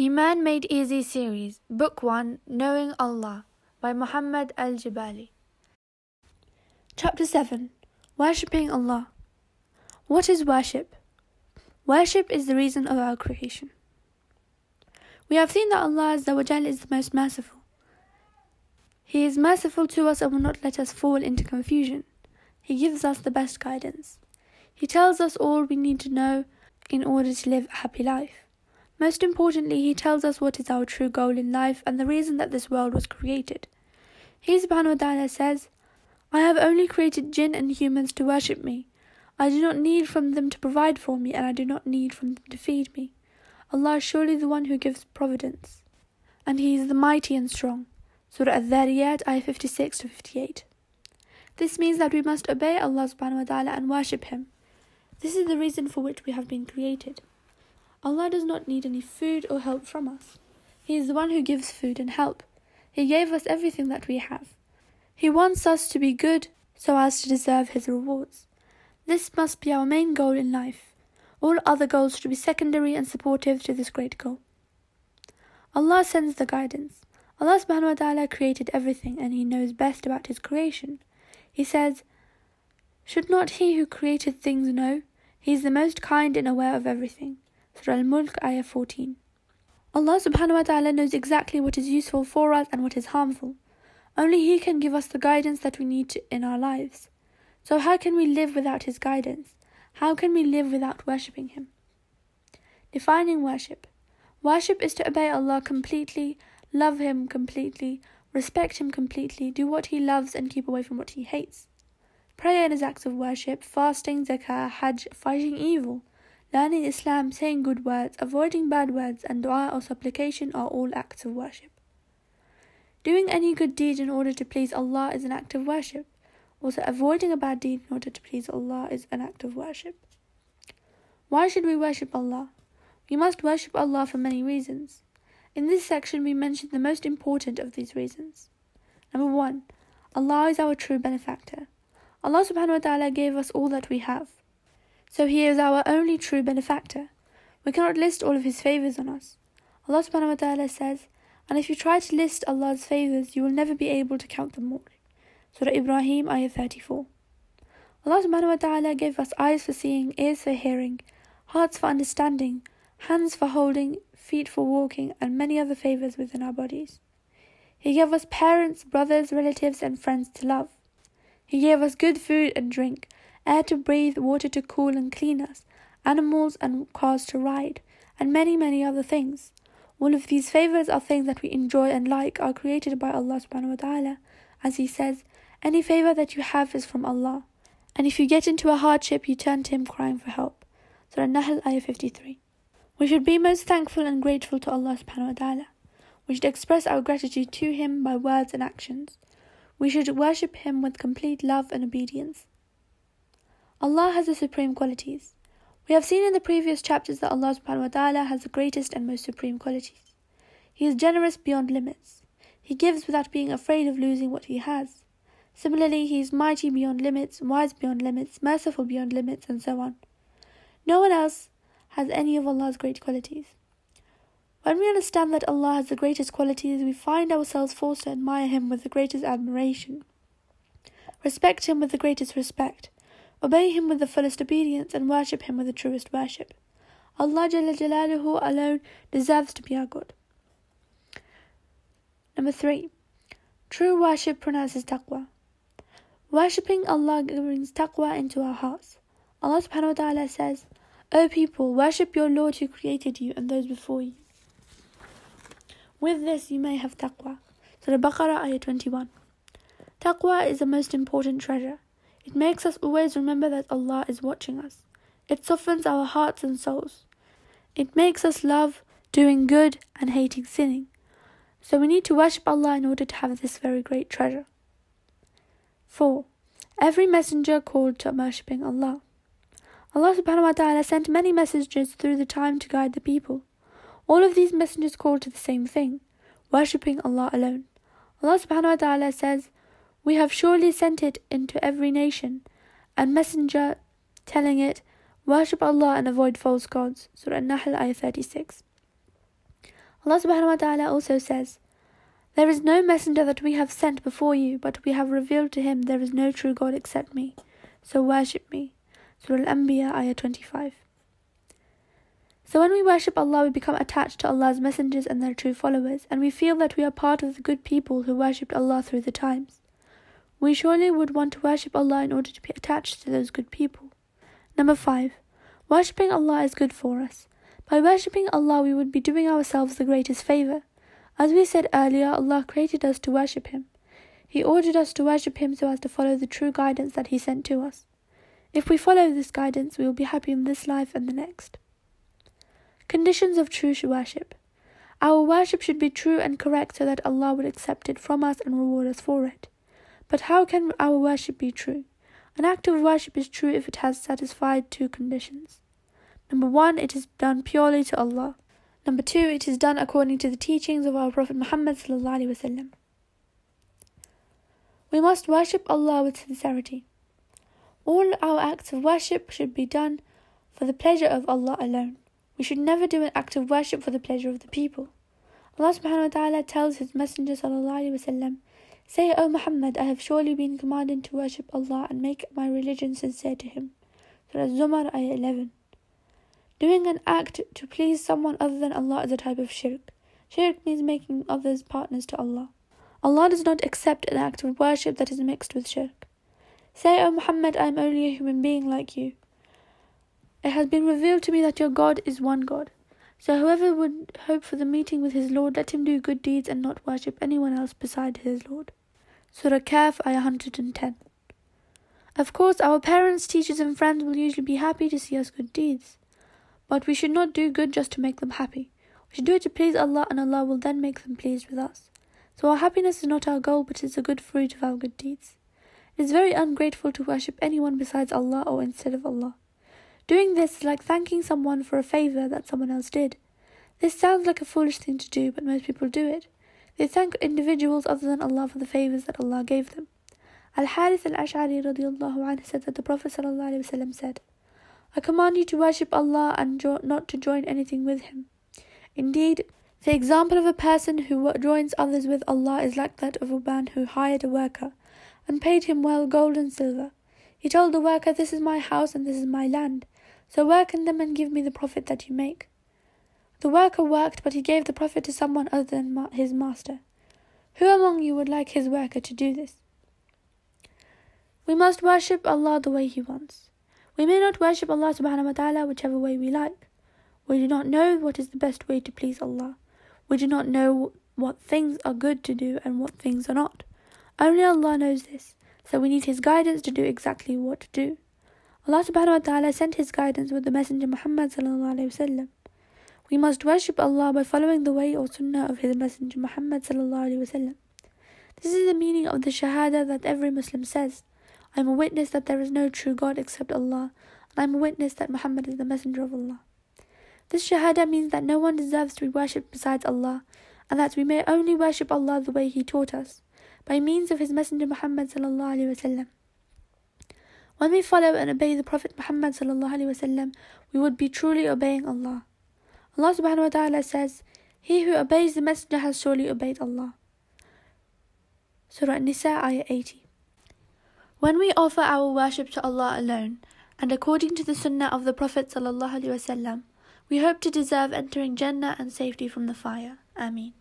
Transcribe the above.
Iman Made Easy Series, Book 1, Knowing Allah, by Muhammad Al-Jibali. Chapter 7, Worshipping Allah. What is worship? Worship is the reason of our creation. We have seen that Allah Azza wa Jal is the most merciful. He is merciful to us and will not let us fall into confusion. He gives us the best guidance. He tells us all we need to know in order to live a happy life. Most importantly, He tells us what is our true goal in life and the reason that this world was created. He subhanahu wa ta'ala says, I have only created jinn and humans to worship me. I do not need from them to provide for me, and I do not need from them to feed me. Allah is surely the one who gives providence, and He is the mighty and strong. Surah Al-Dhariyat, ayah 56 to 58. This means that we must obey Allah subhanahu wa ta'ala and worship Him. This is the reason for which we have been created. Allah does not need any food or help from us. He is the one who gives food and help. He gave us everything that we have. He wants us to be good so as to deserve His rewards. This must be our main goal in life. All other goals should be secondary and supportive to this great goal. Allah sends the guidance. Allah subhanahu wa ta'ala created everything and He knows best about His creation. He says, should not He who created things know? He is the most kind and aware of everything. Surah Al-Mulk, ayah 14. Allah subhanahu wa ta'ala knows exactly what is useful for us and what is harmful. Only He can give us the guidance that we need in our lives. So how can we live without His guidance? How can we live without worshipping Him? Defining worship. Worship is to obey Allah completely, love Him completely, respect Him completely, do what He loves and keep away from what He hates. Prayer and His acts of worship, fasting, zakah, hajj, fighting evil, learning Islam, saying good words, avoiding bad words, and dua or supplication are all acts of worship. Doing any good deed in order to please Allah is an act of worship. Also, avoiding a bad deed in order to please Allah is an act of worship. Why should we worship Allah? We must worship Allah for many reasons. In this section, we mention the most important of these reasons. Number 1, Allah is our true benefactor. Allah subhanahu wa ta'ala gave us all that we have. So He is our only true benefactor. We cannot list all of His favours on us. Allah subhanahu wa ta'ala says, and if you try to list Allah's favours, you will never be able to count them all. Surah Ibrahim, ayah 34. Allah subhanahu wa ta'ala gave us eyes for seeing, ears for hearing, hearts for understanding, hands for holding, feet for walking, and many other favours within our bodies. He gave us parents, brothers, relatives, and friends to love. He gave us good food and drink, air to breathe, water to cool and clean us, animals and cars to ride, and many, many other things. All of these favours are things that we enjoy and like, are created by Allah subhanahu wa ta'ala. As He says, any favour that you have is from Allah. And if you get into a hardship, you turn to Him crying for help. Surah Nahl, ayah 53. We should be most thankful and grateful to Allah subhanahu wa ta'ala. We should express our gratitude to Him by words and actions. We should worship Him with complete love and obedience. Allah has the supreme qualities. We have seen in the previous chapters that Allah subhanahu wa ta'ala has the greatest and most supreme qualities. He is generous beyond limits. He gives without being afraid of losing what He has. Similarly, He is mighty beyond limits, wise beyond limits, merciful beyond limits, and so on. No one else has any of Allah's great qualities. When we understand that Allah has the greatest qualities, we find ourselves forced to admire Him with the greatest admiration, respect Him with the greatest respect, obey Him with the fullest obedience, and worship Him with the truest worship. Allah Jalla Jalaluhu alone deserves to be our God. Number 3. True worship pronounces taqwa. Worshipping Allah brings taqwa into our hearts. Allah subhanahu wa ta'ala says, O people, worship your Lord who created you and those before you. With this you may have taqwa. Surah Baqarah, ayah 21. Taqwa is the most important treasure. It makes us always remember that Allah is watching us. It softens our hearts and souls. It makes us love doing good and hating sinning. So we need to worship Allah in order to have this very great treasure. 4. Every messenger called to worshipping Allah. Allah subhanahu wa ta'ala sent many messengers through the time to guide the people. All of these messengers called to the same thing, worshipping Allah alone. Allah subhanahu wa ta'ala says, we have surely sent it into every nation, and messenger telling it, worship Allah and avoid false gods. Surah Nahl, ayah 36. Allah subhanahu wa ta'ala also says, "There is no messenger that we have sent before you, but we have revealed to him there is no true God except me. So worship me." Surah Al-Anbiya, ayah 25. So when we worship Allah, we become attached to Allah's messengers and their true followers, and we feel that we are part of the good people who worshipped Allah through the times. We surely would want to worship Allah in order to be attached to those good people. Number 5. Worshipping Allah is good for us. By worshipping Allah, we would be doing ourselves the greatest favor. As we said earlier, Allah created us to worship Him. He ordered us to worship Him so as to follow the true guidance that He sent to us. If we follow this guidance, we will be happy in this life and the next. Conditions of true worship. Our worship should be true and correct so that Allah would accept it from us and reward us for it. But how can our worship be true? An act of worship is true if it has satisfied 2 conditions. Number 1, it is done purely to Allah. Number 2, it is done according to the teachings of our Prophet Muhammad sallallahu alaihi wasallam. We must worship Allah with sincerity. All our acts of worship should be done for the pleasure of Allah alone. We should never do an act of worship for the pleasure of the people. Allah subhanahu wa ta'ala tells His Messenger sallallahu alaihi wasallam, "Say, O Muhammad, I have surely been commanded to worship Allah and make my religion sincere to Him." Surah Az-Zumar, ayah 11. Doing an act to please someone other than Allah is a type of shirk. Shirk means making others partners to Allah. Allah does not accept an act of worship that is mixed with shirk. Say, O Muhammad, I am only a human being like you. It has been revealed to me that your God is one God. So whoever would hope for the meeting with his Lord, let him do good deeds and not worship anyone else beside his Lord. Surah Kahf, ayah 110. Of course, our parents, teachers and friends will usually be happy to see us good deeds. But we should not do good just to make them happy. We should do it to please Allah, and Allah will then make them pleased with us. So our happiness is not our goal, but is a good fruit of our good deeds. It is very ungrateful to worship anyone besides Allah or instead of Allah. Doing this is like thanking someone for a favor that someone else did. This sounds like a foolish thing to do, but most people do it. They thank individuals other than Allah for the favors that Allah gave them. Al-Harith al-Ash'ari radiyallahu anhu said that the Prophet sallallahu alaihi wasallam said, "I command you to worship Allah and not to join anything with Him. Indeed, the example of a person who joins others with Allah is like that of a man who hired a worker and paid him well gold and silver. He told the worker, 'This is my house and this is my land. So work in them and give me the profit that you make.' The worker worked, but he gave the profit to someone other than his master. Who among you would like his worker to do this?" We must worship Allah the way He wants. We may not worship Allah subhanahu wa ta'ala whichever way we like. We do not know what is the best way to please Allah. We do not know what things are good to do and what things are not. Only Allah knows this, so we need His guidance to do exactly what to do. Allah subhanahu wa ta'ala sent His guidance with the Messenger Muhammad sallallahu alayhi wasallam. We must worship Allah by following the way or sunnah of His Messenger Muhammad sallallahu alayhi wasallam. This is the meaning of the Shahada that every Muslim says. I am a witness that there is no true God except Allah, and I am a witness that Muhammad is the Messenger of Allah. This Shahada means that no one deserves to be worshipped besides Allah, and that we may only worship Allah the way He taught us, by means of His Messenger Muhammad sallallahu alaihi wasallam. When we follow and obey the Prophet Muhammad sallallahu alaihi wasallam, we would be truly obeying Allah. Allah subhanahu wa ta'ala says, "He who obeys the Messenger has surely obeyed Allah." Surah An-Nisa, ayah 80. When we offer our worship to Allah alone, and according to the sunnah of the Prophet sallallahu alaihi wasallam, we hope to deserve entering Jannah and safety from the fire. Ameen.